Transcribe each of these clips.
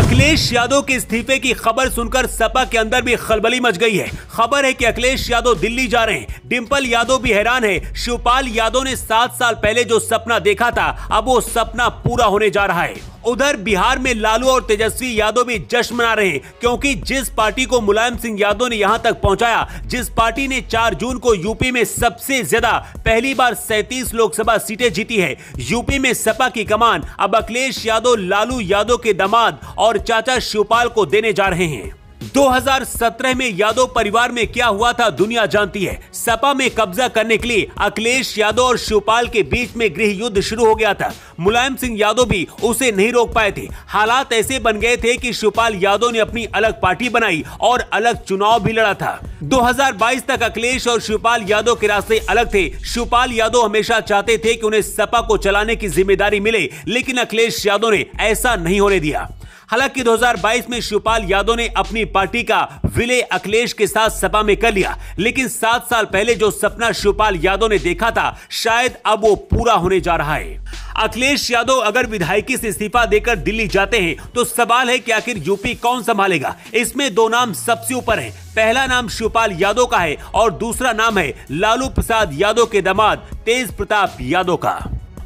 अखिलेश यादव के इस्तीफे की खबर सुनकर सपा के अंदर भी खलबली मच गई है। खबर है कि अखिलेश यादव दिल्ली जा रहे हैं। डिंपल यादव भी हैरान है। शिवपाल यादव ने 7 साल पहले जो सपना देखा था, अब वो सपना पूरा होने जा रहा है। उधर बिहार में लालू और तेजस्वी यादव भी जश्न मना रहे हैं, क्योंकि जिस पार्टी को मुलायम सिंह यादव ने यहां तक पहुंचाया, जिस पार्टी ने 4 जून को यूपी में सबसे ज्यादा पहली बार 37 लोकसभा सीटें जीती है, यूपी में सपा की कमान अब अखिलेश यादव लालू यादव के दामाद और चाचा शिवपाल को देने जा रहे हैं। 2017 में यादव परिवार में क्या हुआ था दुनिया जानती है। सपा में कब्जा करने के लिए अखिलेश यादव और शिवपाल के बीच में गृह युद्ध शुरू हो गया था। मुलायम सिंह यादव भी उसे नहीं रोक पाए थे। हालात ऐसे बन गए थे कि शिवपाल यादव ने अपनी अलग पार्टी बनाई और अलग चुनाव भी लड़ा था। 2022 तक अखिलेश और शिवपाल यादव के रास्ते अलग थे। शिवपाल यादव हमेशा चाहते थे कि उन्हें सपा को चलाने की जिम्मेदारी मिले, लेकिन अखिलेश यादव ने ऐसा नहीं होने दिया। हालांकि 2022 में शिवपाल यादव ने अपनी पार्टी का विलय अखिलेश के साथ सपा में कर लिया, लेकिन 7 साल पहले जो सपना शिवपाल यादव ने देखा था, शायद अब वो पूरा होने जा रहा है। अखिलेश यादव अगर विधायकी से इस्तीफा देकर दिल्ली जाते हैं तो सवाल है कि आखिर यूपी कौन संभालेगा। इसमें 2 नाम सबसे ऊपर हैं। पहला नाम शिवपाल यादव का है और दूसरा नाम है लालू प्रसाद यादव के दामाद तेज प्रताप यादव का।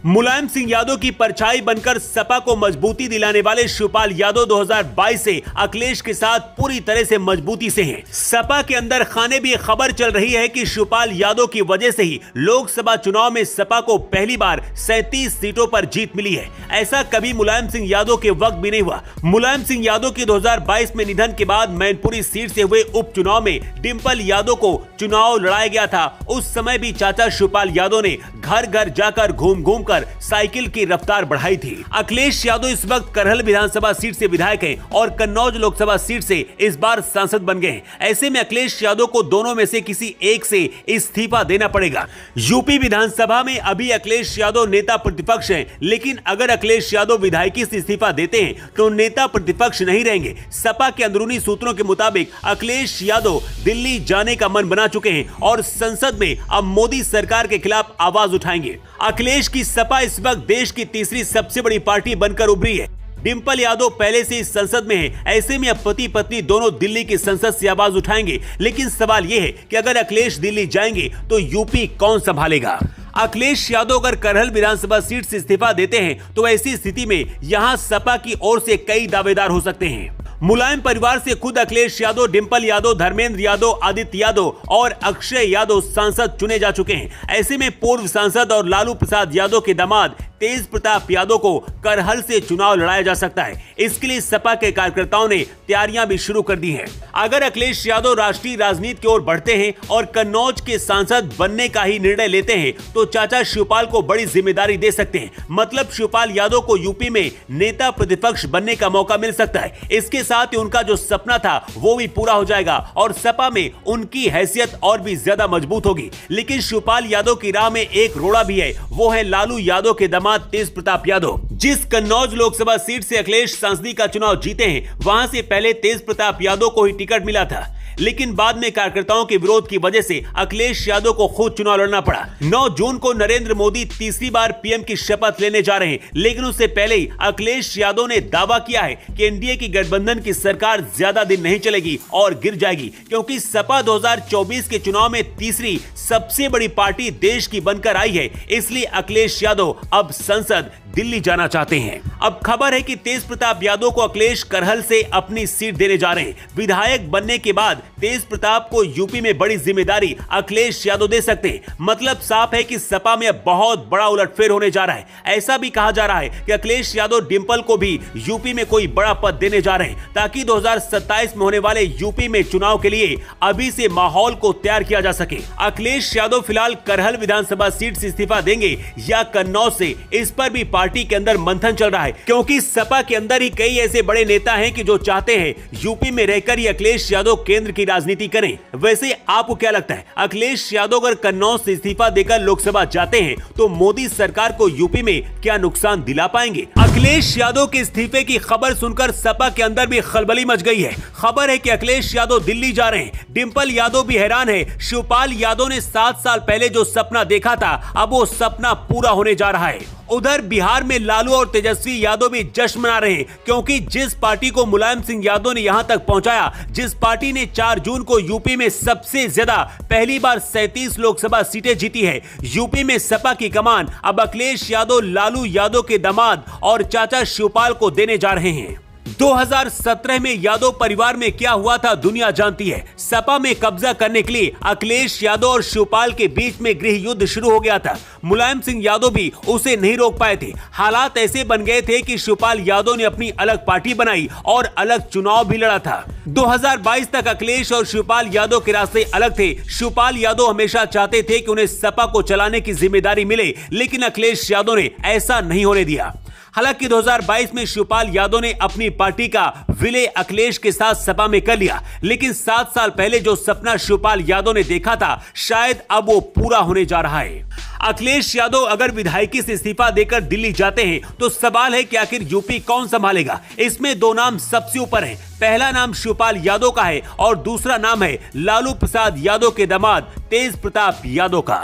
मुलायम सिंह यादव की परछाई बनकर सपा को मजबूती दिलाने वाले शिवपाल यादव 2022 से अखिलेश के साथ पूरी तरह से मजबूती से हैं। सपा के अंदर खाने भी खबर चल रही है कि शिवपाल यादव की वजह से ही लोकसभा चुनाव में सपा को पहली बार 37 सीटों पर जीत मिली है। ऐसा कभी मुलायम सिंह यादव के वक्त भी नहीं हुआ। मुलायम सिंह यादव की 2022 में निधन के बाद मैनपुरी सीट से हुए उपचुनाव में डिंपल यादव को चुनाव लड़ाया गया था। उस समय भी चाचा शिवपाल यादव ने घर घर जाकर घूम घूम साइकिल की रफ्तार बढ़ाई थी। अखिलेश यादव इस वक्त करहल विधानसभा सीट से विधायक हैं और कन्नौज लोकसभा सीट से इस बार सांसद बन गए हैं। ऐसे में अखिलेश यादव को दोनों में से किसी एक से इस्तीफा देना पड़ेगा। यूपी विधानसभा में अभी अखिलेश यादव नेता प्रतिपक्ष हैं, लेकिन अगर अखिलेश यादव विधायकी से इस्तीफा देते हैं तो नेता प्रतिपक्ष नहीं रहेंगे। सपा के अंदरूनी सूत्रों के मुताबिक अखिलेश यादव दिल्ली जाने का मन बना चुके हैं और संसद में अब मोदी सरकार के खिलाफ आवाज उठाएंगे। अखिलेश की सपा इस वक्त देश की तीसरी सबसे बड़ी पार्टी बनकर उभरी है। डिंपल यादव पहले से इस संसद में है। ऐसे में अब पति पत्नी दोनों दिल्ली की संसद से आवाज उठाएंगे। लेकिन सवाल यह है कि अगर अखिलेश दिल्ली जाएंगे तो यूपी कौन संभालेगा। अखिलेश यादव अगर करहल विधानसभा सीट से इस्तीफा देते हैं तो ऐसी स्थिति में यहां सपा की ओर से कई दावेदार हो सकते हैं। मुलायम परिवार से खुद अखिलेश यादव, डिंपल यादव, धर्मेंद्र यादव, आदित्य यादव और अक्षय यादव सांसद चुने जा चुके हैं। ऐसे में पूर्व सांसद और लालू प्रसाद यादव के दामाद तेज प्रताप यादव को करहल से चुनाव लड़ाया जा सकता है। इसके लिए सपा के कार्यकर्ताओं ने तैयारियां भी शुरू कर दी हैं। अगर अखिलेश यादव राष्ट्रीय राजनीति की ओर बढ़ते हैं और कन्नौज के सांसद बनने का ही निर्णय लेते हैं तो चाचा शिवपाल को बड़ी जिम्मेदारी दे सकते हैं। मतलब शिवपाल यादव को यूपी में नेता प्रतिपक्ष बनने का मौका मिल सकता है। इसके साथ ही उनका जो सपना था वो भी पूरा हो जाएगा और सपा में उनकी हैसियत और भी ज्यादा मजबूत होगी। लेकिन शिवपाल यादव की राह में एक रोड़ा भी है, वो है लालू यादव के दामाद तेज प्रताप यादव। जिस कन्नौज लोकसभा सीट से अखिलेश सांसदी का चुनाव जीते हैं, वहां से पहले तेज प्रताप यादव को ही टिकट मिला था, लेकिन बाद में कार्यकर्ताओं के विरोध की वजह से अखिलेश यादव को खुद चुनाव लड़ना पड़ा। 9 जून को नरेंद्र मोदी तीसरी बार पीएम की शपथ लेने जा रहे हैं, लेकिन उससे पहले ही अखिलेश यादव ने दावा किया है कि एनडीए की गठबंधन की सरकार ज्यादा दिन नहीं चलेगी और गिर जाएगी, क्योंकि सपा 2024 के चुनाव में तीसरी सबसे बड़ी पार्टी देश की बनकर आई है। इसलिए अखिलेश यादव अब संसद दिल्ली जाना चाहते हैं। अब खबर है कि तेज प्रताप यादव को अखिलेश करहल से अपनी सीट देने जा रहे हैं। विधायक बनने के बाद तेज प्रताप को यूपी में बड़ी जिम्मेदारी अखिलेश यादव दे सकते हैं। मतलब साफ है कि सपा में बहुत बड़ा उलटफेर होने जा रहा है। ऐसा भी कहा जा रहा है कि अखिलेश यादव डिंपल को भी यूपी में कोई बड़ा पद देने जा रहे हैं, ताकि 2027 में होने वाले यूपी में चुनाव के लिए अभी से माहौल को तैयार किया जा सके। अखिलेश यादव फिलहाल करहल विधानसभा सीट से इस्तीफा देंगे या कन्नौज से, इस पर भी पार्टी के अंदर मंथन चल रहा है, क्योंकि सपा के अंदर ही कई ऐसे बड़े नेता हैं कि जो चाहते हैं यूपी में रहकर ही अखिलेश यादव केंद्र की राजनीति करें। वैसे आपको क्या लगता है, अखिलेश यादव अगर कन्नौज से इस्तीफा देकर लोकसभा जाते हैं तो मोदी सरकार को यूपी में क्या नुकसान दिला पाएंगे? अखिलेश यादव के इस्तीफे की खबर सुनकर सपा के अंदर भी खलबली मच गई है। खबर है कि अखिलेश यादव दिल्ली जा रहे हैं। डिंपल यादव भी हैरान है। शिवपाल यादव ने 7 साल पहले जो सपना देखा था, अब वो सपना पूरा होने जा रहा है। उधर बिहार में लालू और तेजस्वी यादव भी जश्न मना रहे हैं, क्योंकि जिस पार्टी को मुलायम सिंह यादव ने यहां तक पहुंचाया, जिस पार्टी ने 4 जून को यूपी में सबसे ज्यादा पहली बार 37 लोकसभा सीटें जीती है, यूपी में सपा की कमान अब अखिलेश यादव लालू यादव के दामाद और चाचा शिवपाल को देने जा रहे हैं। 2017 में यादव परिवार में क्या हुआ था दुनिया जानती है। सपा में कब्जा करने के लिए अखिलेश यादव और शिवपाल के बीच में गृह युद्ध शुरू हो गया था। मुलायम सिंह यादव भी उसे नहीं रोक पाए थे। हालात ऐसे बन गए थे कि शिवपाल यादव ने अपनी अलग पार्टी बनाई और अलग चुनाव भी लड़ा था। 2022 तक अखिलेश और शिवपाल यादव के रास्ते अलग थे। शिवपाल यादव हमेशा चाहते थे कि उन्हें सपा को चलाने की जिम्मेदारी मिले, लेकिन अखिलेश यादव ने ऐसा नहीं होने दिया। हालांकि 2022 में शिवपाल यादव ने अपनी पार्टी का विलय अखिलेश के साथ सपा में कर लिया, लेकिन 7 साल पहले जो सपना शिवपाल यादव ने देखा था, शायद अब वो पूरा होने जा रहा है। अखिलेश यादव अगर विधायकी से इस्तीफा देकर दिल्ली जाते हैं तो सवाल है कि आखिर यूपी कौन संभालेगा। इसमें 2 नाम सबसे ऊपर हैं। पहला नाम शिवपाल यादव का है और दूसरा नाम है लालू प्रसाद यादव के दामाद तेज प्रताप यादव का।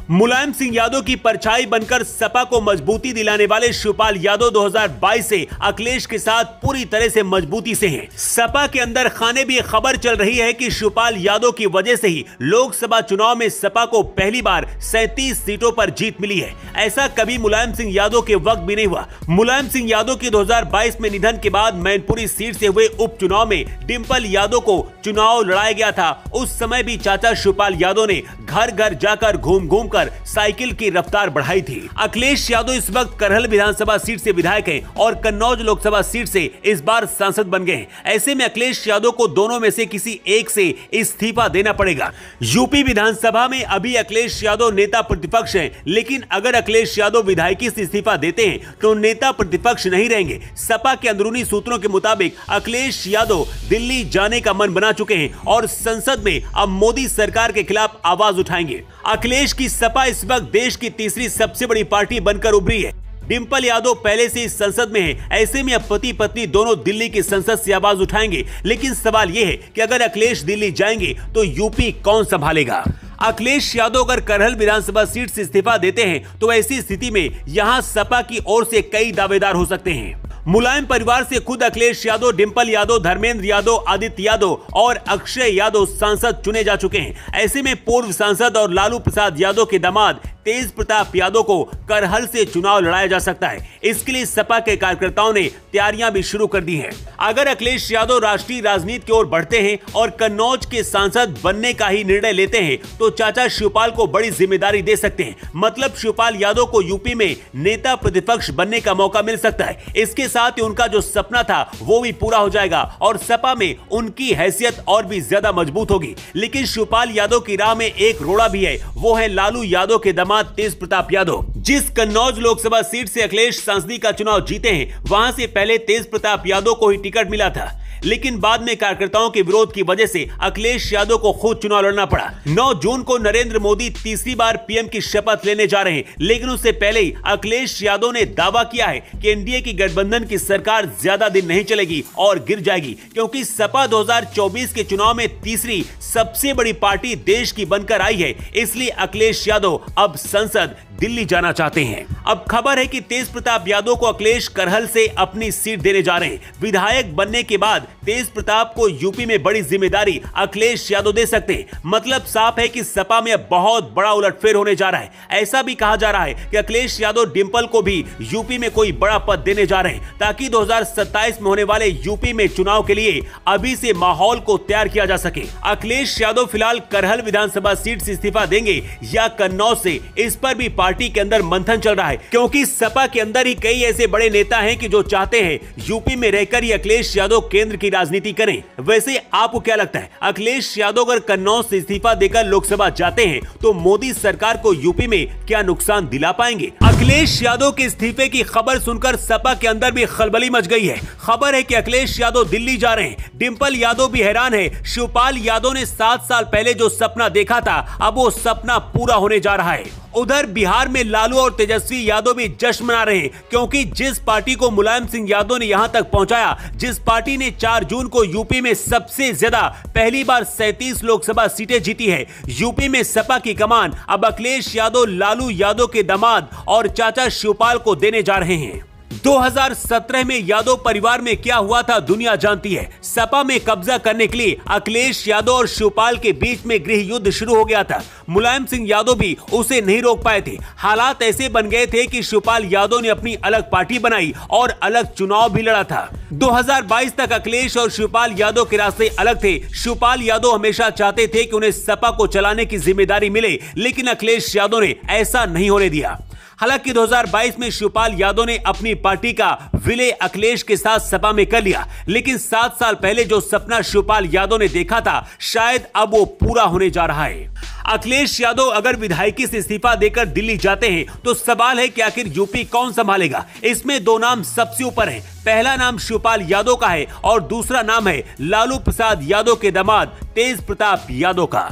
मुलायम सिंह यादव की परछाई बनकर सपा को मजबूती दिलाने वाले शिवपाल यादव 2022 से अखिलेश के साथ पूरी तरह से मजबूती से हैं। सपा के अंदर खाने भी खबर चल रही है कि शिवपाल यादव की वजह से ही लोकसभा चुनाव में सपा को पहली बार 37 सीटों पर जीत मिली है। ऐसा कभी मुलायम सिंह यादव के वक्त भी नहीं हुआ। मुलायम सिंह यादव की 2022 में निधन के बाद मैनपुरी सीट से हुए उपचुनाव में डिंपल यादव को चुनाव लड़ाया गया था। उस समय भी चाचा शिवपाल यादव ने घर घर जाकर घूम घूम साइकिल की रफ्तार बढ़ाई थी। अखिलेश यादव इस वक्त करहल विधानसभा सीट से विधायक हैं और कन्नौज लोकसभा सीट से इस बार सांसद बन गए हैं। ऐसे में अखिलेश यादव को दोनों में से किसी एक से इस्तीफा देना पड़ेगा। यूपी विधानसभा में अभी अखिलेश यादव नेता प्रतिपक्ष हैं, लेकिन अगर अखिलेश यादव विधायकी से इस्तीफा देते हैं तो नेता प्रतिपक्ष नहीं रहेंगे। सपा के अंदरूनी सूत्रों के मुताबिक अखिलेश यादव दिल्ली जाने का मन बना चुके हैं और संसद में अब मोदी सरकार के खिलाफ आवाज उठाएंगे। अखिलेश की सपा इस वक्त देश की तीसरी सबसे बड़ी पार्टी बनकर उभरी है। डिंपल यादव पहले से इस संसद में है। ऐसे में अब पति पत्नी दोनों दिल्ली की संसद से आवाज उठाएंगे, लेकिन सवाल यह है कि अगर अखिलेश दिल्ली जाएंगे तो यूपी कौन संभालेगा। अखिलेश यादव अगर करहल विधानसभा सीट से इस्तीफा देते हैं तो ऐसी स्थिति में यहां सपा की ओर से कई दावेदार हो सकते हैं। मुलायम परिवार से खुद अखिलेश यादव, डिंपल यादव, धर्मेंद्र यादव, आदित्य यादव और अक्षय यादव सांसद चुने जा चुके हैं। ऐसे में पूर्व सांसद और लालू प्रसाद यादव के दामाद तेज प्रताप यादव को करहल से चुनाव लड़ाया जा सकता है। इसके लिए सपा के कार्यकर्ताओं ने तैयारियां भी शुरू कर दी हैं। अगर अखिलेश यादव राष्ट्रीय राजनीति की ओर बढ़ते हैं और कन्नौज के सांसद बनने का ही निर्णय लेते हैं तो चाचा शिवपाल को बड़ी जिम्मेदारी दे सकते हैं। मतलब शिवपाल यादव को यूपी में नेता प्रतिपक्ष बनने का मौका मिल सकता है। इसके साथ ही उनका जो सपना था वो भी पूरा हो जाएगा और सपा में उनकी हैसियत और भी ज्यादा मजबूत होगी। लेकिन शिवपाल यादव की राह में एक रोड़ा भी है, वो है लालू यादव के दामाद तेज प्रताप यादव। जिस कन्नौज लोकसभा सीट से अखिलेश सांसदी का चुनाव जीते हैं, वहां से पहले तेज प्रताप यादव को ही टिकट मिला था, लेकिन बाद में कार्यकर्ताओं के विरोध की वजह से अखिलेश यादव को खुद चुनाव लड़ना पड़ा। 9 जून को नरेंद्र मोदी तीसरी बार पीएम की शपथ लेने जा रहे हैं, लेकिन उससे पहले ही अखिलेश यादव ने दावा किया है कि एनडीए की गठबंधन की सरकार ज्यादा दिन नहीं चलेगी और गिर जाएगी, क्योंकि सपा 2024 के चुनाव में तीसरी सबसे बड़ी पार्टी देश की बनकर आई है। इसलिए अखिलेश यादव अब संसद दिल्ली जाना चाहते हैं। अब खबर है कि तेज प्रताप यादव को अखिलेश करहल से अपनी सीट देने जा रहे हैं। विधायक बनने के बाद तेज प्रताप को यूपी में बड़ी जिम्मेदारी अखिलेश यादव दे सकते हैं। मतलब साफ है कि सपा में बहुत बड़ा उलटफेर होने जा रहा है। ऐसा भी कहा जा रहा है कि अखिलेश यादव डिंपल को भी यूपी में कोई बड़ा पद देने जा रहे हैं, ताकि 2027 में होने वाले यूपी में चुनाव के लिए अभी से माहौल को तैयार किया जा सके। अखिलेश यादव फिलहाल करहल विधानसभा सीट से इस्तीफा देंगे या कन्नौज से, इस पर भी पार्टी के अंदर मंथन चल रहा है, क्योंकि सपा के अंदर ही कई ऐसे बड़े नेता हैं कि जो चाहते हैं यूपी में रहकर ही अखिलेश यादव केंद्र की राजनीति करें। वैसे आपको क्या लगता है, अखिलेश यादव अगर कन्नौज से इस्तीफा देकर लोकसभा जाते हैं तो मोदी सरकार को यूपी में क्या नुकसान दिला पाएंगे? अखिलेश यादव के इस्तीफे की खबर सुनकर सपा के अंदर भी खलबली मच गई है। खबर है कि अखिलेश यादव दिल्ली जा रहे हैं। डिंपल यादव भी हैरान है। शिवपाल यादव ने 7 साल पहले जो सपना देखा था, अब वो सपना पूरा होने जा रहा है। उधर बिहार में लालू और तेजस्वी यादव भी जश्न मना रहे हैं, क्योंकि जिस पार्टी को मुलायम सिंह यादव ने यहां तक पहुंचाया, जिस पार्टी ने 4 जून को यूपी में सबसे ज्यादा पहली बार 37 लोकसभा सीटें जीती है, यूपी में सपा की कमान अब अखिलेश यादव लालू यादव के दामाद और चाचा शिवपाल को देने जा रहे हैं। 2017 में यादव परिवार में क्या हुआ था दुनिया जानती है। सपा में कब्जा करने के लिए अखिलेश यादव और शिवपाल के बीच में गृह युद्ध शुरू हो गया था। मुलायम सिंह यादव भी उसे नहीं रोक पाए थे। हालात ऐसे बन गए थे कि शिवपाल यादव ने अपनी अलग पार्टी बनाई और अलग चुनाव भी लड़ा था। 2022 तक अखिलेश और शिवपाल यादव के रास्ते अलग थे। शिवपाल यादव हमेशा चाहते थे कि उन्हें सपा को चलाने की जिम्मेदारी मिले, लेकिन अखिलेश यादव ने ऐसा नहीं होने दिया। हालांकि 2022 में शिवपाल यादव ने अपनी पार्टी का विलय अखिलेश के साथ सपा में कर लिया, लेकिन 7 साल पहले जो सपना शिवपाल यादव ने देखा था, शायद अब वो पूरा होने जा रहा है। अखिलेश यादव अगर विधायकी से इस्तीफा देकर दिल्ली जाते हैं तो सवाल है कि आखिर यूपी कौन संभालेगा। इसमें 2 नाम सबसे ऊपर हैं। पहला नाम शिवपाल यादव का है और दूसरा नाम है लालू प्रसाद यादव के दामाद तेज प्रताप यादव का।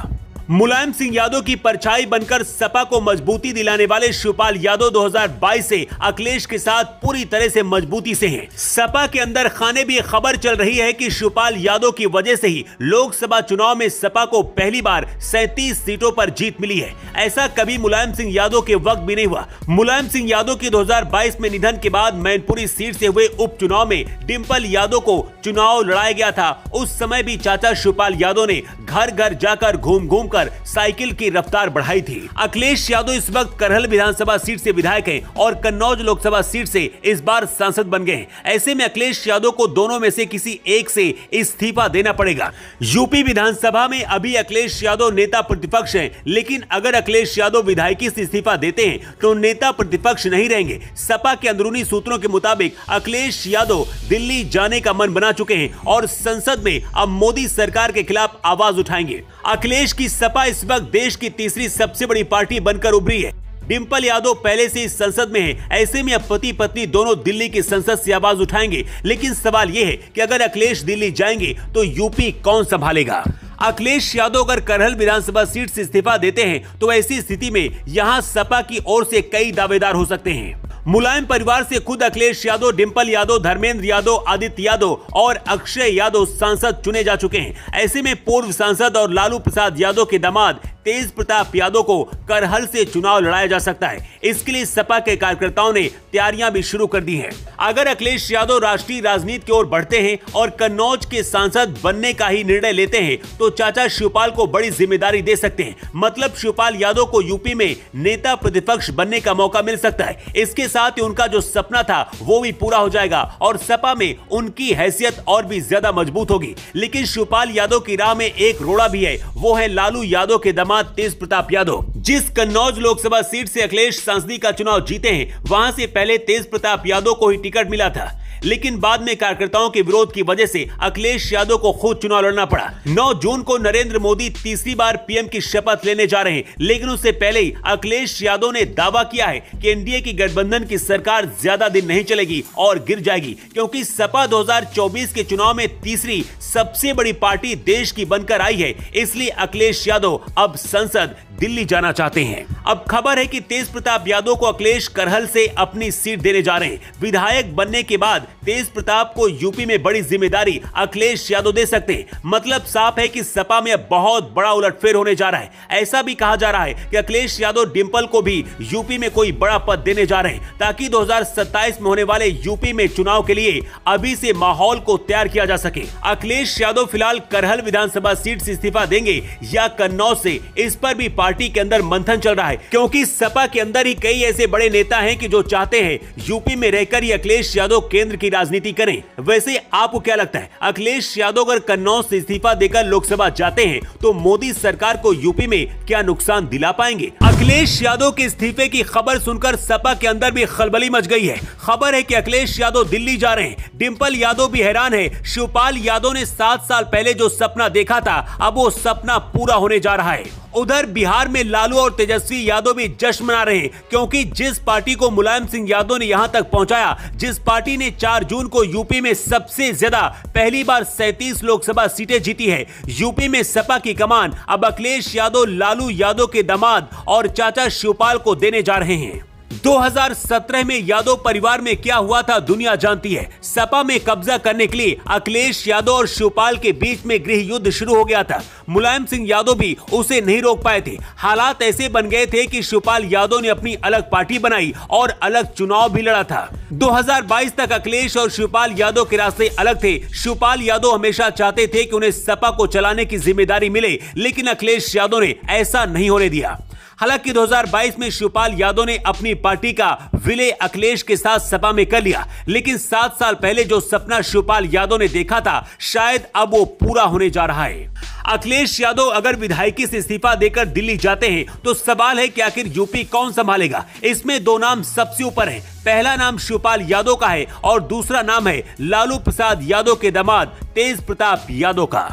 मुलायम सिंह यादव की परछाई बनकर सपा को मजबूती दिलाने वाले शिवपाल यादव 2022 से अखिलेश के साथ पूरी तरह से मजबूती से हैं। सपा के अंदर खाने भी खबर चल रही है कि शिवपाल यादव की वजह से ही लोकसभा चुनाव में सपा को पहली बार 37 सीटों पर जीत मिली है। ऐसा कभी मुलायम सिंह यादव के वक्त भी नहीं हुआ। मुलायम सिंह यादव की 2022 में निधन के बाद मैनपुरी सीट से हुए उपचुनाव में डिंपल यादव को चुनाव लड़ाया गया था। उस समय भी चाचा शिवपाल यादव ने घर घर जाकर घूम घूम साइकिल की रफ्तार बढ़ाई थी। अखिलेश यादव इस वक्त करहल विधानसभा सीट से विधायक हैं और कन्नौज लोकसभा सीट से इस बार सांसद बन गए हैं। ऐसे में अखिलेश यादव को दोनों में से किसी एक से इस्तीफा देना पड़ेगा। यूपी विधानसभा में अभी अखिलेश यादव नेता प्रतिपक्ष हैं, लेकिन अगर अखिलेश यादव विधायकी से इस्तीफा देते हैं तो नेता प्रतिपक्ष नहीं रहेंगे। सपा के अंदरूनी सूत्रों के मुताबिक अखिलेश यादव दिल्ली जाने का मन बना चुके हैं और संसद में अब मोदी सरकार के खिलाफ आवाज उठाएंगे। अखिलेश की सपा इस वक्त देश की तीसरी सबसे बड़ी पार्टी बनकर उभरी है। डिंपल यादव पहले से इस संसद में है। ऐसे में अब पति पत्नी दोनों दिल्ली की संसद से आवाज उठाएंगे, लेकिन सवाल यह है कि अगर अखिलेश दिल्ली जाएंगे तो यूपी कौन संभालेगा। अखिलेश यादव अगर करहल विधानसभा सीट से इस्तीफा देते हैं तो ऐसी स्थिति में यहां सपा की ओर से कई दावेदार हो सकते हैं। मुलायम परिवार से खुद अखिलेश यादव, डिंपल यादव, धर्मेंद्र यादव, आदित्य यादव और अक्षय यादव सांसद चुने जा चुके हैं। ऐसे में पूर्व सांसद और लालू प्रसाद यादव के दामाद तेज प्रताप यादव को करहल से चुनाव लड़ाया जा सकता है। इसके लिए सपा के कार्यकर्ताओं ने तैयारियां भी शुरू कर दी हैं। अगर अखिलेश यादव राष्ट्रीय राजनीति की ओर बढ़ते हैं और कन्नौज के सांसद बनने का ही निर्णय लेते हैं तो चाचा शिवपाल को बड़ी जिम्मेदारी दे सकते हैं। मतलब शिवपाल यादव को यूपी में नेता प्रतिपक्ष बनने का मौका मिल सकता है। इसके साथ ही उनका जो सपना था वो भी पूरा हो जाएगा और सपा में उनकी हैसियत और भी ज्यादा मजबूत होगी। लेकिन शिवपाल यादव की राह में एक रोड़ा भी है, वो है लालू यादव के दामाद तेज प्रताप यादव। जिस कन्नौज लोकसभा सीट से अखिलेश सांसदी का चुनाव जीते हैं, वहां से पहले तेज प्रताप यादव को ही टिकट मिला था, लेकिन बाद में कार्यकर्ताओं के विरोध की वजह से अखिलेश यादव को खुद चुनाव लड़ना पड़ा। 9 जून को नरेंद्र मोदी तीसरी बार पीएम की शपथ लेने जा रहे हैं, लेकिन उससे पहले ही अखिलेश यादव ने दावा किया है कि एनडीए की गठबंधन की सरकार ज्यादा दिन नहीं चलेगी और गिर जाएगी, क्योंकि सपा 2024 के चुनाव में तीसरी सबसे बड़ी पार्टी देश की बनकर आई है। इसलिए अखिलेश यादव अब संसद दिल्ली जाना चाहते हैं। अब खबर है कि तेज प्रताप यादव को अखिलेश करहल से अपनी सीट देने जा रहे हैं। विधायक बनने के बाद तेज प्रताप को यूपी में बड़ी जिम्मेदारी अखिलेश यादव दे सकते हैं। मतलब साफ है कि सपा में बहुत बड़ा उलटफेर होने जा रहा है। ऐसा भी कहा जा रहा है कि अखिलेश यादव डिंपल को भी यूपी में कोई बड़ा पद देने जा रहे हैं, ताकि 2027 में होने वाले यूपी में चुनाव के लिए अभी से माहौल को तैयार किया जा सके। अखिलेश यादव फिलहाल करहल विधानसभा सीट से इस्तीफा देंगे या कन्नौज से, इस पर भी पार्टी के अंदर मंथन चल रहा है, क्योंकि सपा के अंदर ही कई ऐसे बड़े नेता हैं कि जो चाहते हैं यूपी में रहकर ही अखिलेश यादव केंद्र की राजनीति करें। वैसे आपको क्या लगता है, अखिलेश यादव अगर कन्नौज से इस्तीफा देकर लोकसभा जाते हैं तो मोदी सरकार को यूपी में क्या नुकसान दिला पाएंगे? अखिलेश यादव के इस्तीफे की खबर सुनकर सपा के अंदर भी खलबली मच गई है। खबर है कि अखिलेश यादव दिल्ली जा रहे हैं। डिंपल यादव भी हैरान है। शिवपाल यादव ने 7 साल पहले जो सपना देखा था, अब वो सपना पूरा होने जा रहा है। उधर बिहार में लालू और तेजस्वी यादव भी जश्न मना रहे हैं, क्योंकि जिस पार्टी को मुलायम सिंह यादव ने यहां तक पहुंचाया, जिस पार्टी ने 4 जून को यूपी में सबसे ज्यादा पहली बार 37 लोकसभा सीटें जीती है, यूपी में सपा की कमान अब अखिलेश यादव लालू यादव के दामाद और चाचा शिवपाल को देने जा रहे हैं। 2017 में यादव परिवार में क्या हुआ था दुनिया जानती है। सपा में कब्जा करने के लिए अखिलेश यादव और शिवपाल के बीच में गृह युद्ध शुरू हो गया था। मुलायम सिंह यादव भी उसे नहीं रोक पाए थे। हालात ऐसे बन गए थे कि शिवपाल यादव ने अपनी अलग पार्टी बनाई और अलग चुनाव भी लड़ा था। 2022 तक अखिलेश और शिवपाल यादव के रास्ते अलग थे। शिवपाल यादव हमेशा चाहते थे कि उन्हें सपा को चलाने की जिम्मेदारी मिले, लेकिन अखिलेश यादव ने ऐसा नहीं होने दिया। हालांकि 2022 में शिवपाल यादव ने अपनी पार्टी का विलय अखिलेश के साथ सपा में कर लिया, लेकिन 7 साल पहले जो सपना शिवपाल यादव ने देखा था, शायद अब वो पूरा होने जा रहा है। अखिलेश यादव अगर विधायकी से इस्तीफा देकर दिल्ली जाते हैं तो सवाल है कि आखिर यूपी कौन संभालेगा। इसमें 2 नाम सबसे ऊपर हैं। पहला नाम शिवपाल यादव का है और दूसरा नाम है लालू प्रसाद यादव के दामाद तेज प्रताप यादव का।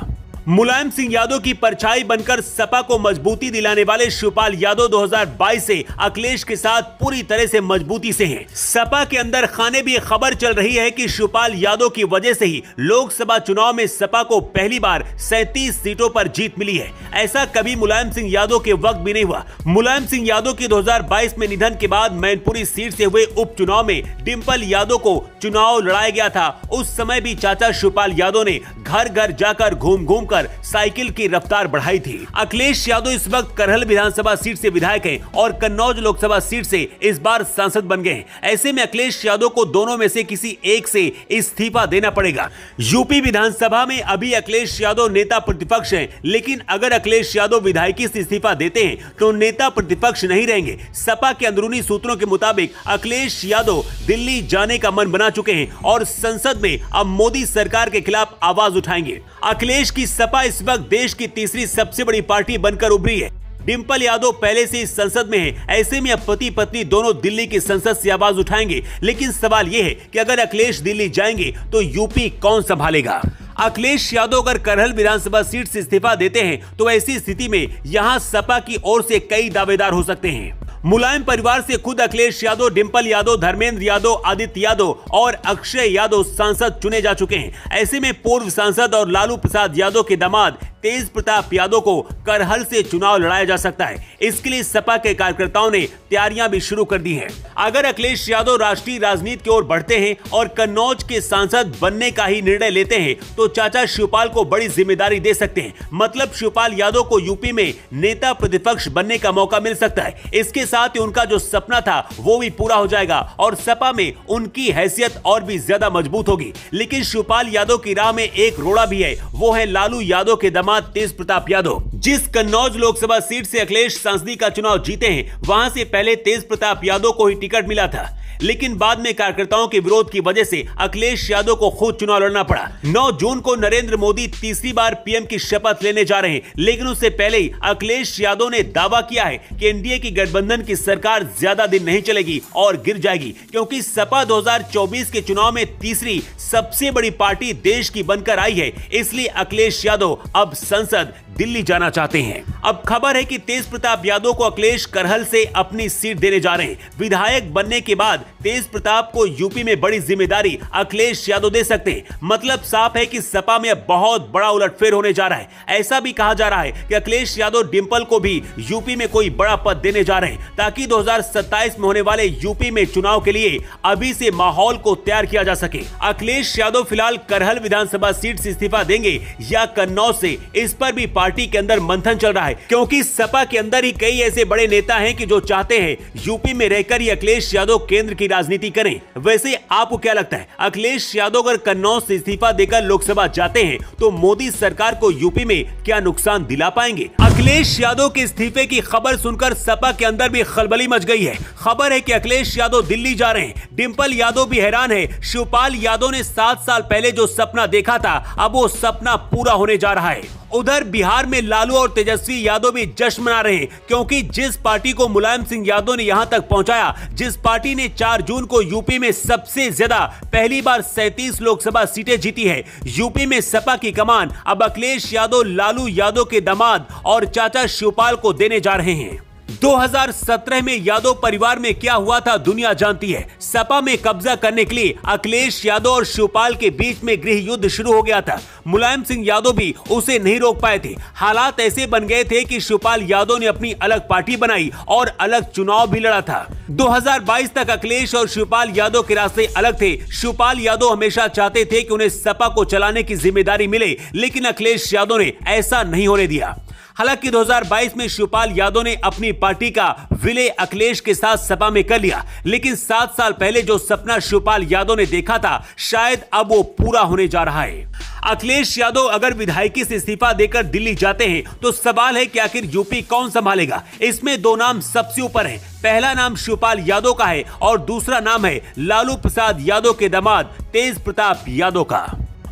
मुलायम सिंह यादव की परछाई बनकर सपा को मजबूती दिलाने वाले शिवपाल यादव 2022 से अखिलेश के साथ पूरी तरह से मजबूती से हैं। सपा के अंदर खाने भी खबर चल रही है कि शिवपाल यादव की वजह से ही लोकसभा चुनाव में सपा को पहली बार 37 सीटों पर जीत मिली है। ऐसा कभी मुलायम सिंह यादव के वक्त भी नहीं हुआ। मुलायम सिंह यादव की 2022 में निधन के बाद मैनपुरी सीट से हुए उपचुनाव में डिंपल यादव को चुनाव लड़ाया गया था। उस समय भी चाचा शिवपाल यादव ने घर घर जाकर घूम घूम साइकिल की रफ्तार बढ़ाई थी। अखिलेश यादव इस वक्त करहल विधानसभा सीट से विधायक हैं और कन्नौज लोकसभा सीट से इस बार सांसद बन गए हैं। ऐसे में अखिलेश यादव को दोनों में से किसी एक से इस्तीफा देना पड़ेगा। यूपी विधानसभा में अभी अखिलेश यादव नेता प्रतिपक्ष हैं, लेकिन अगर अखिलेश यादव विधायकी से इस्तीफा देते हैं तो नेता प्रतिपक्ष नहीं रहेंगे। सपा के अंदरूनी सूत्रों के मुताबिक अखिलेश यादव दिल्ली जाने का मन बना चुके हैं और संसद में अब मोदी सरकार के खिलाफ आवाज उठाएंगे। अखिलेश की सपा इस वक्त देश की तीसरी सबसे बड़ी पार्टी बनकर उभरी है। डिंपल यादव पहले से इस संसद में है। ऐसे में अब पति पत्नी दोनों दिल्ली की संसद से आवाज उठाएंगे। लेकिन सवाल यह है कि अगर अखिलेश दिल्ली जाएंगे तो यूपी कौन संभालेगा। अखिलेश यादव अगर करहल विधानसभा सीट से इस्तीफा देते हैं तो ऐसी स्थिति में यहां सपा की ओर से कई दावेदार हो सकते हैं। मुलायम परिवार से खुद अखिलेश यादव, डिंपल यादव, धर्मेंद्र यादव, आदित्य यादव और अक्षय यादव सांसद चुने जा चुके हैं। ऐसे में पूर्व सांसद और लालू प्रसाद यादव के दामाद तेज प्रताप यादव को करहल से चुनाव लड़ाया जा सकता है। इसके लिए सपा के कार्यकर्ताओं ने तैयारियां भी शुरू कर दी हैं। अगर अखिलेश यादव राष्ट्रीय राजनीति की ओर बढ़ते हैं और कन्नौज के सांसद बनने का ही निर्णय लेते हैं तो चाचा शिवपाल को बड़ी जिम्मेदारी दे सकते हैं। मतलब शिवपाल यादव को यूपी में नेता प्रतिपक्ष बनने का मौका मिल सकता है। इसके साथ ही उनका जो सपना था वो भी पूरा हो जाएगा और सपा में उनकी हैसियत और भी ज्यादा मजबूत होगी। लेकिन शिवपाल यादव की राह में एक रोड़ा भी है, वो है लालू यादव के दामाद तेज प्रताप यादव। जिस कन्नौज लोकसभा सीट से अखिलेश सांसदी का चुनाव जीते हैं, वहां से पहले तेज प्रताप यादव को ही टिकट मिला था, लेकिन बाद में कार्यकर्ताओं के विरोध की वजह से अखिलेश यादव को खुद चुनाव लड़ना पड़ा। 9 जून को नरेंद्र मोदी तीसरी बार पीएम की शपथ लेने जा रहे हैं, लेकिन उससे पहले ही अखिलेश यादव ने दावा किया है कि एनडीए की गठबंधन की सरकार ज्यादा दिन नहीं चलेगी और गिर जाएगी, क्योंकि सपा 2024 के चुनाव में तीसरी सबसे बड़ी पार्टी देश की बनकर आई है। इसलिए अखिलेश यादव अब संसद दिल्ली जाना चाहते हैं। अब खबर है कि तेज प्रताप यादव को अखिलेश करहल से अपनी सीट देने जा रहे हैं। विधायक बनने के बाद तेज प्रताप को यूपी में बड़ी जिम्मेदारी अखिलेश यादव दे सकते हैं। मतलब साफ है कि सपा में बहुत बड़ा उलटफेर होने जा रहा है। ऐसा भी कहा जा रहा है कि अखिलेश यादव डिंपल को भी यूपी में कोई बड़ा पद देने जा रहे हैं, ताकि 2027 में होने वाले यूपी में चुनाव के लिए अभी से माहौल को तैयार किया जा सके। अखिलेश यादव फिलहाल करहल विधानसभा सीट से इस्तीफा देंगे या कन्नौज से, इस पर भी पार्टी के अंदर मंथन चल रहा है, क्योंकि सपा के अंदर ही कई ऐसे बड़े नेता हैं कि जो चाहते हैं यूपी में रहकर ही अखिलेश यादव केंद्र की राजनीति करें। वैसे आपको क्या लगता है, अखिलेश यादव अगर कन्नौज से इस्तीफा देकर लोकसभा जाते हैं तो मोदी सरकार को यूपी में क्या नुकसान दिला पाएंगे? अखिलेश यादव के इस्तीफे की खबर सुनकर सपा के अंदर भी खलबली मच गई है। खबर है कि अखिलेश यादव दिल्ली जा रहे हैं। डिंपल यादव भी हैरान है। शिवपाल यादव ने 7 साल पहले जो सपना देखा था, अब वो सपना पूरा होने जा रहा है। उधर बिहार में लालू और तेजस्वी यादव भी जश्न मना रहे हैं, क्योंकि जिस पार्टी को मुलायम सिंह यादव ने यहां तक पहुंचाया, जिस पार्टी ने 4 जून को यूपी में सबसे ज्यादा पहली बार 37 लोकसभा सीटें जीती है, यूपी में सपा की कमान अब अखिलेश यादव लालू यादव के दामाद और और चाचा शिवपाल को देने जा रहे हैं। 2017 में यादव परिवार में क्या हुआ था दुनिया जानती है। सपा में कब्जा करने के लिए अखिलेश यादव और शिवपाल के बीच में गृह युद्ध शुरू हो गया था। मुलायम सिंह यादव भी उसे नहीं रोक पाए थे। हालात ऐसे बन गए थे कि शिवपाल यादव ने अपनी अलग पार्टी बनाई और अलग चुनाव भी लड़ा था। 2022 तक अखिलेश और शिवपाल यादव के रास्ते अलग थे। शिवपाल यादव हमेशा चाहते थे कि उन्हें सपा को चलाने की जिम्मेदारी मिले, लेकिन अखिलेश यादव ने ऐसा नहीं होने दिया। हालांकि 2022 में शिवपाल यादव ने अपनी पार्टी का विलय अखिलेश के साथ सपा में कर लिया, लेकिन 7 साल पहले जो सपना शिवपाल यादव ने देखा था, शायद अब वो पूरा होने जा रहा है। अखिलेश यादव अगर विधायकी से इस्तीफा देकर दिल्ली जाते हैं तो सवाल है कि आखिर यूपी कौन संभालेगा। इसमें 2 नाम सबसे ऊपर हैं। पहला नाम शिवपाल यादव का है और दूसरा नाम है लालू प्रसाद यादव के दामाद तेज प्रताप यादव का।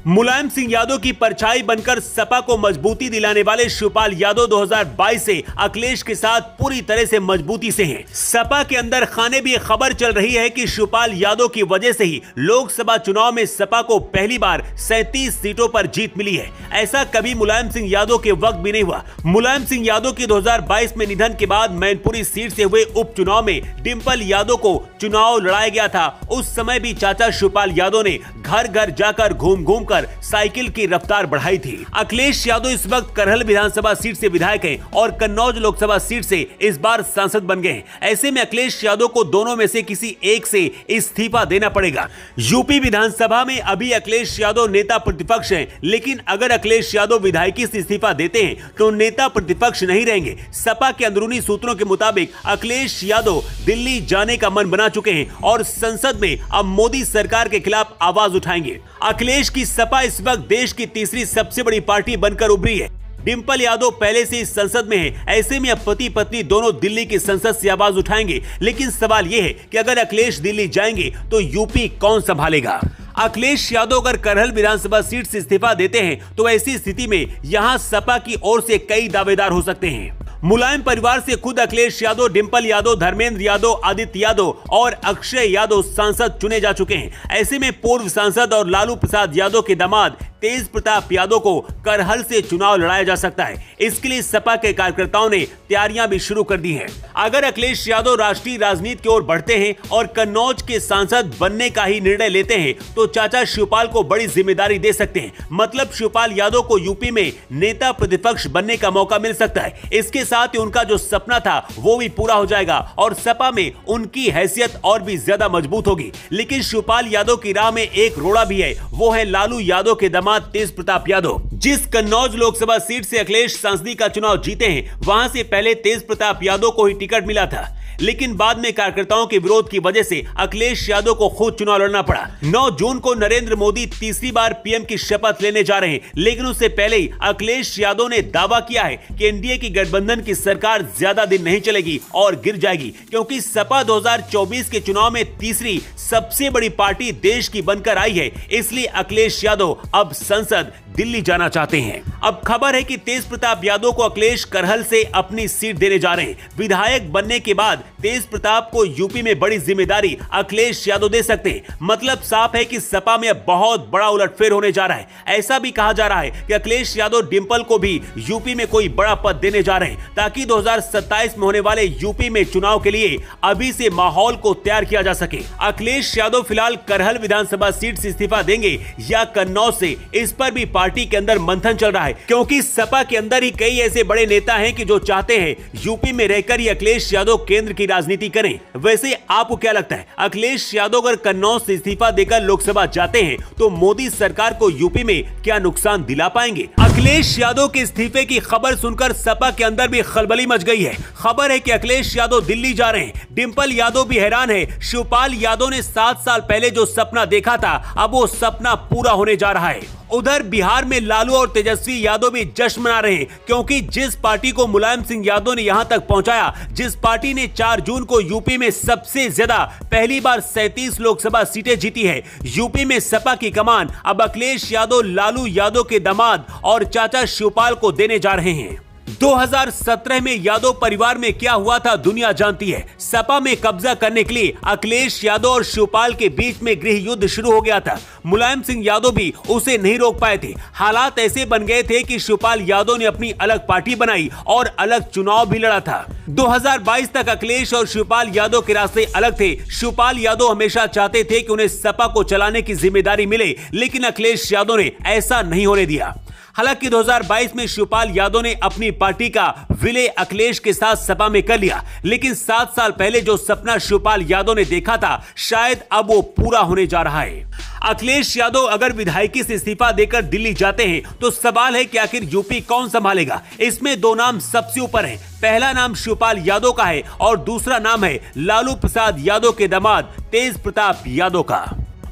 मुलायम सिंह यादव की परछाई बनकर सपा को मजबूती दिलाने वाले शिवपाल यादव 2022 से अखिलेश के साथ पूरी तरह से मजबूती से हैं। सपा के अंदर खाने भी खबर चल रही है कि शिवपाल यादव की वजह से ही लोकसभा चुनाव में सपा को पहली बार 37 सीटों पर जीत मिली है। ऐसा कभी मुलायम सिंह यादव के वक्त भी नहीं हुआ। मुलायम सिंह यादव की 2022 में निधन के बाद मैनपुरी सीट से हुए उपचुनाव में डिंपल यादव को चुनाव लड़ाया गया था। उस समय भी चाचा शिवपाल यादव ने घर घर जाकर घूम घूम साइकिल की रफ्तार बढ़ाई थी। अखिलेश यादव इस वक्त करहल विधानसभा सीट से विधायक हैं और कन्नौज लोकसभा सीट से इस बार सांसद बन गए हैं। ऐसे में अखिलेश यादव को दोनों में से किसी एक से इस्तीफा देना पड़ेगा। यूपी विधानसभा में अभी अखिलेश यादव नेता प्रतिपक्ष हैं, लेकिन अगर अखिलेश यादव विधायकी से इस्तीफा देते हैं तो नेता प्रतिपक्ष नहीं रहेंगे। सपा के अंदरूनी सूत्रों के मुताबिक अखिलेश यादव दिल्ली जाने का मन बना चुके हैं और संसद में अब मोदी सरकार के खिलाफ आवाज उठाएंगे। अखिलेश की सपा इस वक्त देश की तीसरी सबसे बड़ी पार्टी बनकर उभरी है। डिंपल यादव पहले से इस संसद में है। ऐसे में अब पति पत्नी दोनों दिल्ली की संसद से आवाज उठाएंगे। लेकिन सवाल यह है कि अगर अखिलेश दिल्ली जाएंगे तो यूपी कौन संभालेगा। अखिलेश यादव अगर करहल विधानसभा सीट से इस्तीफा देते हैं तो ऐसी स्थिति में यहां सपा की ओर से कई दावेदार हो सकते हैं। मुलायम परिवार से खुद अखिलेश यादव, डिंपल यादव, धर्मेंद्र यादव, आदित्य यादव और अक्षय यादव सांसद चुने जा चुके हैं। ऐसे में पूर्व सांसद और लालू प्रसाद यादव के दामाद तेज प्रताप यादव को करहल से चुनाव लड़ाया जा सकता है। इसके लिए सपा के कार्यकर्ताओं ने तैयारियां भी शुरू कर दी हैं। अगर अखिलेश यादव राष्ट्रीय राजनीति की ओर बढ़ते हैं और कन्नौज के सांसद बनने का ही निर्णय लेते हैं तो चाचा शिवपाल को बड़ी जिम्मेदारी दे सकते हैं। मतलब शिवपाल यादव को यूपी में नेता प्रतिपक्ष बनने का मौका मिल सकता है। इसके साथ ही उनका जो सपना था वो भी पूरा हो जाएगा और सपा में उनकी हैसियत और भी ज्यादा मजबूत होगी। लेकिन शिवपाल यादव की राह में एक रोड़ा भी है, वो है लालू यादव के दामाद तेज प्रताप यादव। जिस कन्नौज लोकसभा सीट से अखिलेश सांसदी का चुनाव जीते हैं, वहां से पहले तेज प्रताप यादव को ही टिकट मिला था, लेकिन बाद में कार्यकर्ताओं के विरोध की वजह से अखिलेश यादव को खुद चुनाव लड़ना पड़ा। 9 जून को नरेंद्र मोदी तीसरी बार पीएम की शपथ लेने जा रहे हैं, लेकिन उससे पहले ही अखिलेश यादव ने दावा किया है कि एनडीए की गठबंधन की सरकार ज्यादा दिन नहीं चलेगी और गिर जाएगी, क्योंकि सपा 2024 के चुनाव में तीसरी सबसे बड़ी पार्टी देश की बनकर आई है। इसलिए अखिलेश यादव अब संसद दिल्ली जाना चाहते हैं। अब खबर है कि तेज प्रताप यादव को अखिलेश करहल से अपनी सीट देने जा रहे हैं। विधायक बनने के बाद तेज प्रताप को यूपी में बड़ी जिम्मेदारी अखिलेश यादव दे सकते हैं। मतलब साफ है कि सपा में बहुत बड़ा उलटफेर होने जा रहा है। ऐसा भी कहा जा रहा है कि अखिलेश यादव डिंपल को भी यूपी में कोई बड़ा पद देने जा रहे हैं, ताकि 2027 में होने वाले यूपी में चुनाव के लिए अभी से माहौल को तैयार किया जा सके। अखिलेश यादव फिलहाल करहल विधानसभा सीट से इस्तीफा देंगे या कन्नौज से, इस पर भी पार्टी के अंदर मंथन चल रहा है, क्योंकि सपा के अंदर ही कई ऐसे बड़े नेता हैं कि जो चाहते हैं यूपी में रहकर ही अखिलेश यादव केंद्र की राजनीति करें। वैसे आपको क्या लगता है, अखिलेश यादव अगर कन्नौज से इस्तीफा देकर लोकसभा जाते हैं तो मोदी सरकार को यूपी में क्या नुकसान दिला पाएंगे? अखिलेश यादव के इस्तीफे की खबर सुनकर सपा के अंदर भी खलबली मच गई है। खबर है कि अखिलेश यादव दिल्ली जा रहे हैं। डिंपल यादव भी हैरान है। शिवपाल यादव ने 7 साल पहले जो सपना देखा था, अब वो सपना पूरा होने जा रहा है। उधर बिहार में लालू और तेजस्वी यादव भी जश्न मना रहे हैं, क्योंकि जिस पार्टी को मुलायम सिंह यादव ने यहां तक पहुंचाया, जिस पार्टी ने 4 जून को यूपी में सबसे ज्यादा पहली बार 37 लोकसभा सीटें जीती है, यूपी में सपा की कमान अब अखिलेश यादव, लालू यादव के दामाद और चाचा शिवपाल को देने जा रहे हैं। 2017 में यादव परिवार में क्या हुआ था दुनिया जानती है। सपा में कब्जा करने के लिए अखिलेश यादव और शिवपाल के बीच में गृह युद्ध शुरू हो गया था। मुलायम सिंह यादव भी उसे नहीं रोक पाए थे। हालात ऐसे बन गए थे कि शिवपाल यादव ने अपनी अलग पार्टी बनाई और अलग चुनाव भी लड़ा था। 2022 तक अखिलेश और शिवपाल यादव के रास्ते अलग थे। शिवपाल यादव हमेशा चाहते थे कि उन्हें सपा को चलाने की जिम्मेदारी मिले, लेकिन अखिलेश यादव ने ऐसा नहीं होने दिया। हालांकि 2022 में शिवपाल यादव ने अपनी पार्टी का विलय अखिलेश के साथ सपा में कर लिया, लेकिन 7 साल पहले जो सपना शिवपाल यादव ने देखा था, शायद अब वो पूरा होने जा रहा है। अखिलेश यादव अगर विधायकी से इस्तीफा देकर दिल्ली जाते हैं तो सवाल है कि आखिर यूपी कौन संभालेगा। इसमें 2 नाम सबसे ऊपर हैं। पहला नाम शिवपाल यादव का है और दूसरा नाम है लालू प्रसाद यादव के दामाद तेज प्रताप यादव का।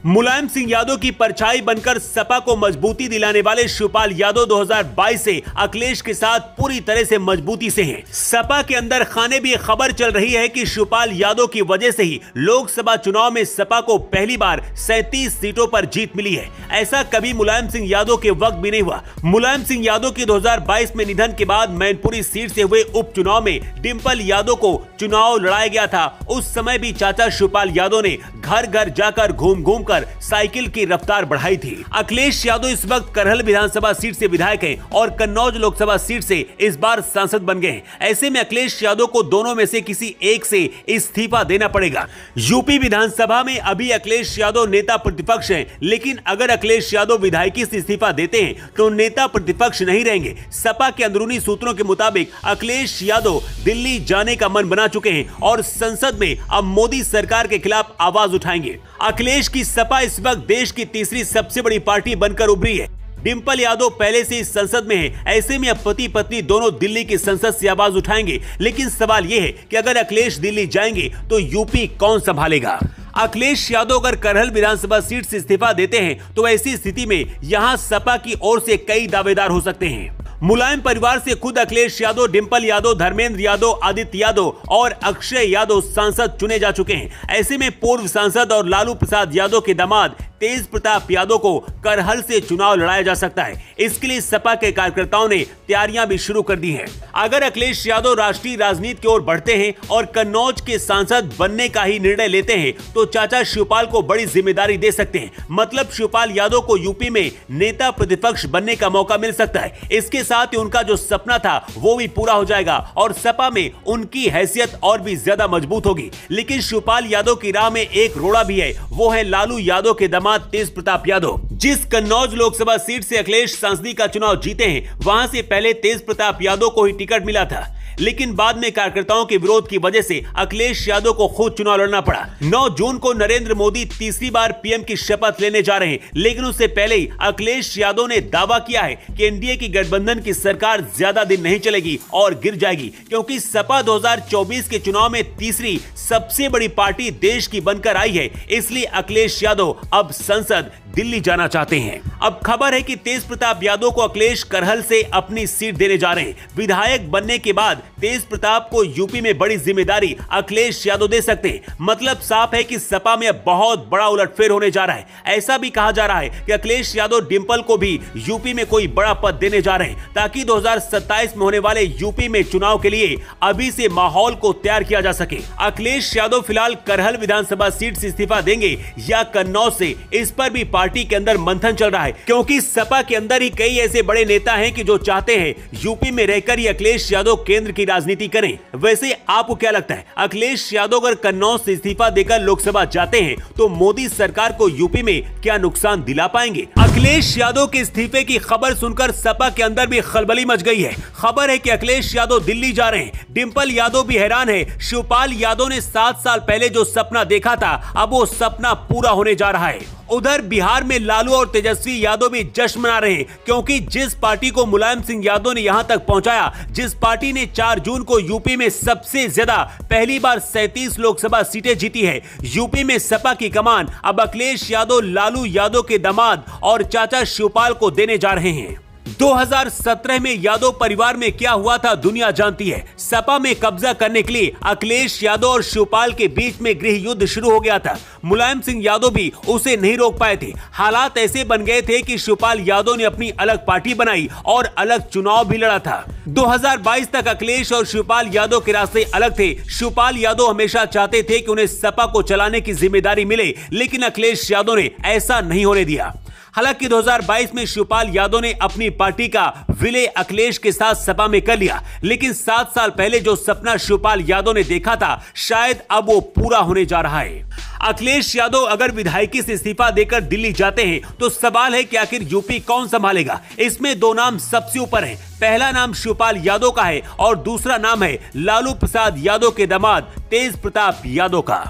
मुलायम सिंह यादव की परछाई बनकर सपा को मजबूती दिलाने वाले शिवपाल यादव 2022 से अखिलेश के साथ पूरी तरह से मजबूती से हैं। सपा के अंदर खाने भी खबर चल रही है कि शिवपाल यादव की वजह से ही लोकसभा चुनाव में सपा को पहली बार 37 सीटों पर जीत मिली है। ऐसा कभी मुलायम सिंह यादव के वक्त भी नहीं हुआ। मुलायम सिंह यादव की 2022 में निधन के बाद मैनपुरी सीट से हुए उपचुनाव में डिम्पल यादव को चुनाव लड़ाया गया था। उस समय भी चाचा शिवपाल यादव ने घर घर जाकर घूम घूम कर साइकिल की रफ्तार बढ़ाई थी। अखिलेश यादव इस वक्त करहल विधानसभा सीट से विधायक हैं और कन्नौज लोकसभा सीट से इस बार सांसद बन गए हैं। ऐसे में अखिलेश यादव को दोनों में से किसी एक से इस्तीफा देना पड़ेगा। यूपी विधानसभा में अभी अखिलेश यादव नेता प्रतिपक्ष हैं, लेकिन अगर अखिलेश यादव विधायकी से इस्तीफा देते हैं तो नेता प्रतिपक्ष नहीं रहेंगे। सपा के अंदरूनी सूत्रों के मुताबिक अखिलेश यादव दिल्ली जाने का मन बना चुके हैं और संसद में अब मोदी सरकार के खिलाफ आवाज उठाएंगे। अखिलेश की सपा इस वक्त देश की तीसरी सबसे बड़ी पार्टी बनकर उभरी है। डिम्पल यादव पहले से इस संसद में है। ऐसे में अब पति पत्नी दोनों दिल्ली की संसद से आवाज उठाएंगे। लेकिन सवाल यह है कि अगर अखिलेश दिल्ली जाएंगे तो यूपी कौन संभालेगा। अखिलेश यादव अगर करहल विधानसभा सीट से इस्तीफा देते हैं तो ऐसी स्थिति में यहां सपा की ओर से कई दावेदार हो सकते हैं। मुलायम परिवार से खुद अखिलेश यादव, डिम्पल यादव, धर्मेंद्र यादव, आदित्य यादव और अक्षय यादव सांसद चुने जा चुके हैं। ऐसे में पूर्व सांसद और लालू प्रसाद यादव के दामाद तेज प्रताप यादव को करहल से चुनाव लड़ाया जा सकता है। इसके लिए सपा के कार्यकर्ताओं ने तैयारियां भी शुरू कर दी हैं। अगर अखिलेश यादव राष्ट्रीय राजनीति की ओर बढ़ते हैं और कन्नौज के सांसद बनने का ही निर्णय लेते हैं तो चाचा शिवपाल को बड़ी जिम्मेदारी दे सकते हैं। मतलब शिवपाल यादव को यूपी में नेता प्रतिपक्ष बनने का मौका मिल सकता है। इसके साथ ही उनका जो सपना था वो भी पूरा हो जाएगा और सपा में उनकी हैसियत और भी ज्यादा मजबूत होगी। लेकिन शिवपाल यादव की राह में एक रोड़ा भी है, वो है लालू यादव के दामाद तेज प्रताप यादव। जिस कन्नौज लोकसभा सीट से अखिलेश सांसदी का चुनाव जीते हैं, वहां से पहले तेज प्रताप यादव को ही टिकट मिला था, लेकिन बाद में कार्यकर्ताओं के विरोध की वजह से अखिलेश यादव को खुद चुनाव लड़ना पड़ा। 9 जून को नरेंद्र मोदी तीसरी बार पीएम की शपथ लेने जा रहे हैं, लेकिन उससे पहले ही अखिलेश यादव ने दावा किया है कि एनडीए की गठबंधन की सरकार ज्यादा दिन नहीं चलेगी और गिर जाएगी, क्योंकि सपा 2024 के चुनाव में तीसरी सबसे बड़ी पार्टी देश की बनकर आई है। इसलिए अखिलेश यादव अब संसद दिल्ली जाना चाहते हैं। अब खबर है कि तेज प्रताप यादव को अखिलेश करहल से अपनी सीट देने जा रहे हैं। विधायक बनने के बाद तेज प्रताप को यूपी में बड़ी जिम्मेदारी अखिलेश यादव दे सकते हैं। मतलब साफ है कि सपा में बहुत बड़ा उलटफेर होने जा रहा है। ऐसा भी कहा जा रहा है कि अखिलेश यादव डिम्पल को भी यूपी में कोई बड़ा पद देने जा रहे हैं, ताकि 2027 में होने वाले यूपी में चुनाव के लिए अभी से माहौल को तैयार किया जा सके। अखिलेश यादव फिलहाल करहल विधानसभा सीट से इस्तीफा देंगे या कन्नौज से, इस पर भी पार्टी के अंदर मंथन चल रहा है, क्योंकि सपा के अंदर ही कई ऐसे बड़े नेता हैं कि जो चाहते हैं यूपी में रहकर ही अखिलेश यादव केंद्र की राजनीति करें। वैसे आपको क्या लगता है, अखिलेश यादव अगर कन्नौज से इस्तीफा देकर लोकसभा जाते हैं तो मोदी सरकार को यूपी में क्या नुकसान दिला पाएंगे? अखिलेश यादव के इस्तीफे की खबर सुनकर सपा के अंदर भी खलबली मच गई है। खबर है कि अखिलेश यादव दिल्ली जा रहे हैं। डिम्पल यादव भी हैरान है। शिवपाल यादव ने 7 साल पहले जो सपना देखा था, अब वो सपना पूरा होने जा रहा है। उधर बिहार में लालू और तेजस्वी यादव भी जश्न मना रहे हैं, क्योंकि जिस पार्टी को मुलायम सिंह यादव ने यहां तक पहुंचाया, जिस पार्टी ने 4 जून को यूपी में सबसे ज्यादा पहली बार 37 लोकसभा सीटें जीती है, यूपी में सपा की कमान अब अखिलेश यादव, लालू यादव के दामाद और चाचा शिवपाल को देने जा रहे हैं। 2017 में यादव परिवार में क्या हुआ था दुनिया जानती है। सपा में कब्जा करने के लिए अखिलेश यादव और शिवपाल के बीच में गृह युद्ध शुरू हो गया था। मुलायम सिंह यादव भी उसे नहीं रोक पाए थे। हालात ऐसे बन गए थे कि शिवपाल यादव ने अपनी अलग पार्टी बनाई और अलग चुनाव भी लड़ा था। 2022 तक अखिलेश और शिवपाल यादव के रास्ते अलग थे। शिवपाल यादव हमेशा चाहते थे कि उन्हें सपा को चलाने की जिम्मेदारी मिले, लेकिन अखिलेश यादव ने ऐसा नहीं होने दिया। हालांकि 2022 में शिवपाल यादव ने अपनी पार्टी का विलय अखिलेश के साथ सपा में कर लिया, लेकिन 7 साल पहले जो सपना शिवपाल यादव ने देखा था, शायद अब वो पूरा होने जा रहा है। अखिलेश यादव अगर विधायकी से इस्तीफा देकर दिल्ली जाते हैं तो सवाल है कि आखिर यूपी कौन संभालेगा। इसमें 2 नाम सबसे ऊपर हैं। पहला नाम शिवपाल यादव का है और दूसरा नाम है लालू प्रसाद यादव के दामाद तेज प्रताप यादव का।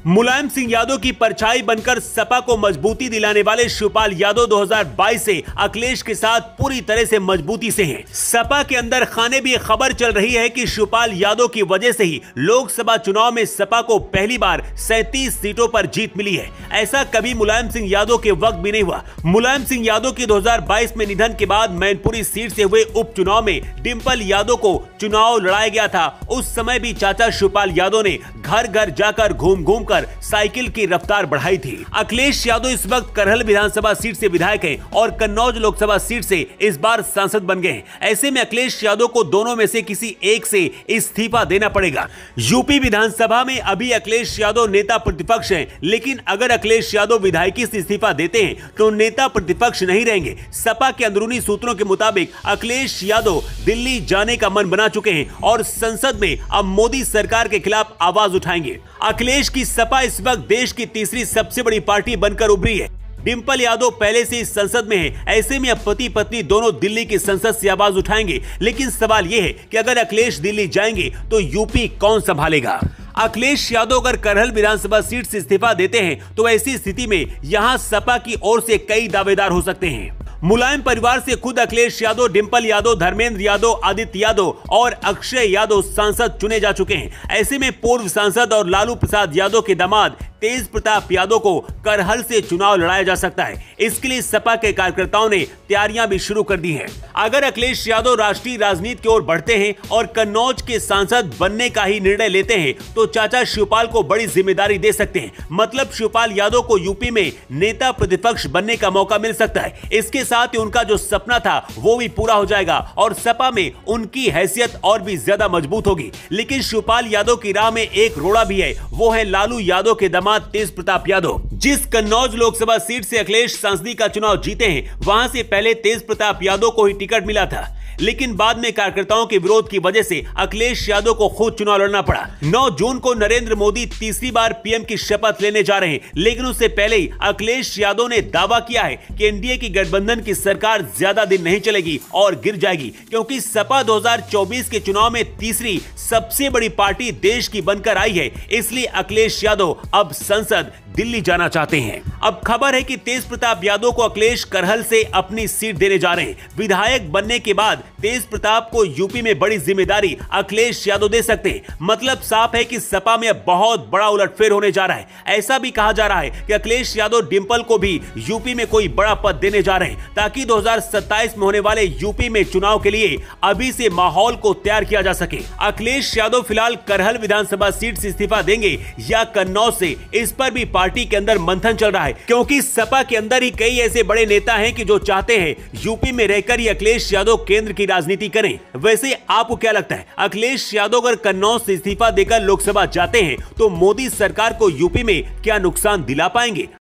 मुलायम सिंह यादव की परछाई बनकर सपा को मजबूती दिलाने वाले शिवपाल यादव 2022 से अखिलेश के साथ पूरी तरह से मजबूती से हैं। सपा के अंदर खाने भी खबर चल रही है कि शिवपाल यादव की वजह से ही लोकसभा चुनाव में सपा को पहली बार 37 सीटों पर जीत मिली है। ऐसा कभी मुलायम सिंह यादव के वक्त भी नहीं हुआ। मुलायम सिंह यादव की 2022 में निधन के बाद मैनपुरी सीट से हुए उपचुनाव में डिंपल यादव को चुनाव लड़ाया गया था। उस समय भी चाचा शिवपाल यादव ने घर घर जाकर घूम घूम कर साइकिल की रफ्तार बढ़ाई थी। अखिलेश यादव इस वक्त करहल विधानसभा सीट से विधायक हैं और कन्नौज लोकसभा सीट से इस बार सांसद बन गए हैं। ऐसे में अखिलेश यादव को दोनों में से किसी एक से इस्तीफा देना पड़ेगा। यूपी विधानसभा में अभी अखिलेश यादव नेता प्रतिपक्ष हैं, लेकिन अगर अखिलेश यादव विधायकी से इस्तीफा देते हैं तो नेता प्रतिपक्ष नहीं रहेंगे। सपा के अंदरूनी सूत्रों के मुताबिक अखिलेश यादव दिल्ली जाने का मन बना चुके हैं और संसद में अब मोदी सरकार के खिलाफ आवाज उठाएंगे। अखिलेश की सपा इस वक्त देश की तीसरी सबसे बड़ी पार्टी बनकर उभरी है। डिंपल यादव पहले से इस संसद में है। ऐसे में अब पति पत्नी दोनों दिल्ली की संसद से आवाज उठाएंगे। लेकिन सवाल यह है कि अगर अखिलेश दिल्ली जाएंगे तो यूपी कौन संभालेगा। अखिलेश यादव अगर करहल विधानसभा सीट से इस्तीफा देते हैं तो ऐसी स्थिति में यहां सपा की ओर से कई दावेदार हो सकते हैं। मुलायम परिवार से खुद अखिलेश यादव, डिंपल यादव, धर्मेंद्र यादव, आदित्य यादव और अक्षय यादव सांसद चुने जा चुके हैं। ऐसे में पूर्व सांसद और लालू प्रसाद यादव के दामाद तेज प्रताप यादव को करहल से चुनाव लड़ाया जा सकता है। इसके लिए सपा के कार्यकर्ताओं ने तैयारियां भी शुरू कर दी हैं। अगर अखिलेश यादव राष्ट्रीय राजनीति की ओर बढ़ते हैं और कन्नौज के सांसद बनने का ही निर्णय लेते हैं तो चाचा शिवपाल को बड़ी जिम्मेदारी दे सकते हैं। मतलब शिवपाल यादव को यूपी में नेता प्रतिपक्ष बनने का मौका मिल सकता है। इसके साथ ही उनका जो सपना था वो भी पूरा हो जाएगा और सपा में उनकी हैसियत और भी ज्यादा मजबूत होगी। लेकिन शिवपाल यादव की राह में एक रोड़ा भी है, वो है लालू यादव के दामाद तेज प्रताप यादव। जिस कन्नौज लोकसभा सीट से अखिलेश सांसदी का चुनाव जीते हैं, वहां से पहले तेज प्रताप यादव को ही टिकट मिला था, लेकिन बाद में कार्यकर्ताओं के विरोध की वजह से अखिलेश यादव को खुद चुनाव लड़ना पड़ा। 9 जून को नरेंद्र मोदी तीसरी बार पीएम की शपथ लेने जा रहे हैं, लेकिन उससे पहले ही अखिलेश यादव ने दावा किया है कि एनडीए की गठबंधन की सरकार ज्यादा दिन नहीं चलेगी और गिर जाएगी, क्योंकि सपा 2024 के चुनाव में तीसरी सबसे बड़ी पार्टी देश की बनकर आई है। इसलिए अखिलेश यादव अब संसद दिल्ली जाना चाहते हैं। अब खबर है कि तेज प्रताप यादव को अखिलेश करहल से अपनी सीट देने जा रहे हैं। विधायक बनने के बाद तेज प्रताप को यूपी में बड़ी जिम्मेदारी अखिलेश यादव दे सकते हैं। मतलब साफ है कि सपा में बहुत बड़ा उलटफेर होने जा रहा है। ऐसा भी कहा जा रहा है कि अखिलेश यादव डिंपल को भी यूपी में कोई बड़ा पद देने जा रहे हैं, ताकि 2027 में होने वाले यूपी में चुनाव के लिए अभी से माहौल को तैयार किया जा सके। अखिलेश यादव फिलहाल करहल विधानसभा सीट से इस्तीफा देंगे या कन्नौज से, इस पर भी पार्टी के अंदर मंथन चल रहा है, क्योंकि सपा के अंदर ही कई ऐसे बड़े नेता हैं कि जो चाहते हैं यूपी में रहकर ही अखिलेश यादव केंद्र की राजनीति करें। वैसे आपको क्या लगता है, अखिलेश यादव अगर कन्नौज से इस्तीफा देकर लोकसभा जाते हैं तो मोदी सरकार को यूपी में क्या नुकसान दिला पाएंगे?